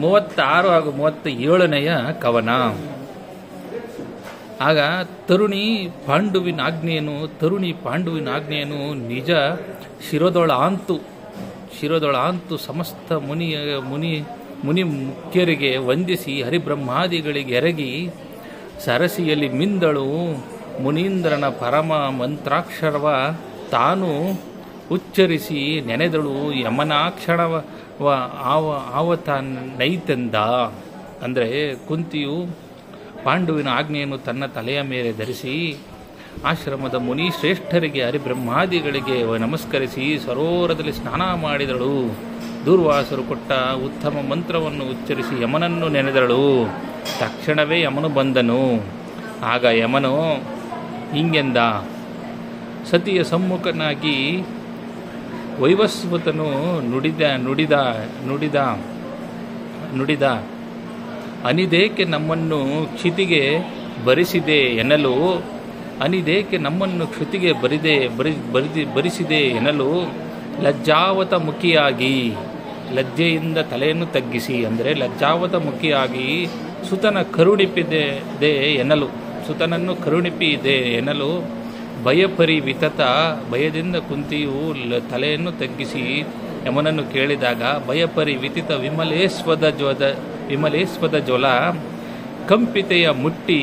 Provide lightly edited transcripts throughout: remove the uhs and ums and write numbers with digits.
36 ಹಾಗೂ 37ನೆಯ ಕವನ. ಆಗ ತರುಣಿ ಪಾಂಡುವಿನಾಜ್ಞೆಯನ್ನು ನಿಜ ಶಿರದೊಳಾಂತು ಸಮಸ್ತ ಮುನಿ ಮುಖ್ಯರಿಗೆ ವಂದಿಸಿ ಹರಿಬ್ರಹ್ಮಾದಿಗಳಿಗೆ ಎರಗಿ ಸರಸಿಯಲ್ಲಿ ಮಿಂದಳು. ಮುನೀಂದ್ರನ ಪರಮ ಮಂತ್ರಾಕ್ಷರವ ತಾನು ಉಚ್ಚರಿಸಿ ನೆನೆದಳು. ಯಮನಾಕ್ಷಣವ ಆವತ ನೈತೆಂದ. ಅಂದರೆ ಕುಂತಿಯು ಪಾಂಡುವಿನ ಆಜ್ಞೆಯನ್ನು ತನ್ನ ತಲೆಯ ಮೇಲೆ ಧರಿಸಿ ಆಶ್ರಮದ ಮುನಿ ಶ್ರೇಷ್ಠರಿಗೆ ಹರಿಬ್ರಹ್ಮಾದಿಗಳಿಗೆ ನಮಸ್ಕರಿಸಿ ಸರೋವರದಲ್ಲಿ ಸ್ನಾನ ಮಾಡಿದಳು. ದೂರ್ವಾಸರು ಕೊಟ್ಟ ಉತ್ತಮ ಮಂತ್ರವನ್ನು ಉಚ್ಚರಿಸಿ ಯಮನನ್ನು ನೆನೆದಳು. ತಕ್ಷಣವೇ ಯಮನು ಬಂದನು. ಆಗ ಯಮನು ಹಿಂಗೆಂದ: ಸತಿಯ ಸಮ್ಮುಖನಾಗಿ ವೈವಸ್ವತನು ನುಡಿದ ಅನಿದೇಕೆ ನಮ್ಮನ್ನು ಕ್ಷಿತಿಗೆ ಬರಿಸಿದೆ ಎನ್ನಲು ಲಜ್ಜಾವತ ಮುಖಿಯಾಗಿ, ಲಜ್ಜೆಯಿಂದ ತಲೆಯನ್ನು ತಗ್ಗಿಸಿ, ಅಂದರೆ ಲಜ್ಜಾವತ ಮುಖಿಯಾಗಿ ಸುತನನ್ನು ಕರುಣಿಪಿದೆ ಎನ್ನಲು ಭಯಪರಿವಿತತ, ಭಯದಿಂದ ಕುಂತಿಯು ತಲೆಯನ್ನು ತಗ್ಗಿಸಿ ಯಮನನ್ನು ಕೇಳಿದಾಗ ಭಯಪರಿವಿತಿತ ವಿಮಲೇಸ್ವದ ಜ್ವಲ ಕಂಪಿತೆಯ ಮುಟ್ಟಿ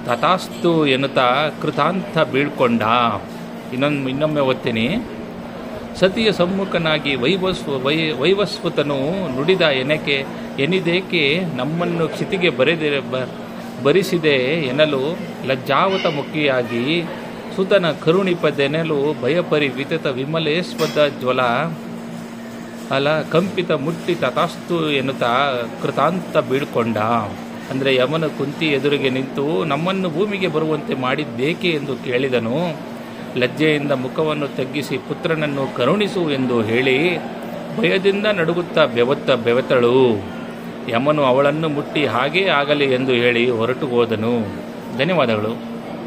ತಥಾಸ್ತು ಎನ್ನುತ್ತಾ ಕೃತಾಂತ ಬೀಳ್ಕೊಂಡ. ಇನ್ನೊಮ್ಮೆ ಓದ್ತೀನಿ. ಸತಿಯ ಸಮ್ಮುಖನಾಗಿ ವೈವಸ್ವತನು ನುಡಿದ ಎನಿದೇಕೆ ನಮ್ಮನ್ನು ಕ್ಷಿತಿಗೆ ಬರಿಸಿದೆ ಎನ್ನಲು ಲಜ್ಜಾವತ ಮುಖಿಯಾಗಿ ಸುತನ ಕರುಣಿಪದೆನಲು ಭಯಪರಿವಿತತ ವಿಮಲೇಸ್ವದ ಜ್ವಲ ಕಂಪಿತ ಮುಟ್ಟಿ ತಥಾಸ್ತು ಎನ್ನುತ್ತಾ ಕೃತಾಂತ ಬೀಳ್ಕೊಂಡ. ಅಂದರೆ ಯಮನು ಕುಂತಿ ಎದುರಿಗೆ ನಿಂತು ನಮ್ಮನ್ನು ಭೂಮಿಗೆ ಬರುವಂತೆ ಮಾಡಿದ್ದೇಕೆ ಎಂದು ಕೇಳಿದನು. ಲಜ್ಜೆಯಿಂದ ಮುಖವನ್ನು ತಗ್ಗಿಸಿ ಪುತ್ರನನ್ನು ಕರುಣಿಸು ಎಂದು ಹೇಳಿ ಭಯದಿಂದ ನಡುಗುತ್ತಾ ಬೆವತಳು. ಯಮನು ಅವಳನ್ನು ಮುಟ್ಟಿ ಹಾಗೇ ಆಗಲಿ ಎಂದು ಹೇಳಿ ಹೊರಟು ಹೋದನು. ಧನ್ಯವಾದಗಳು.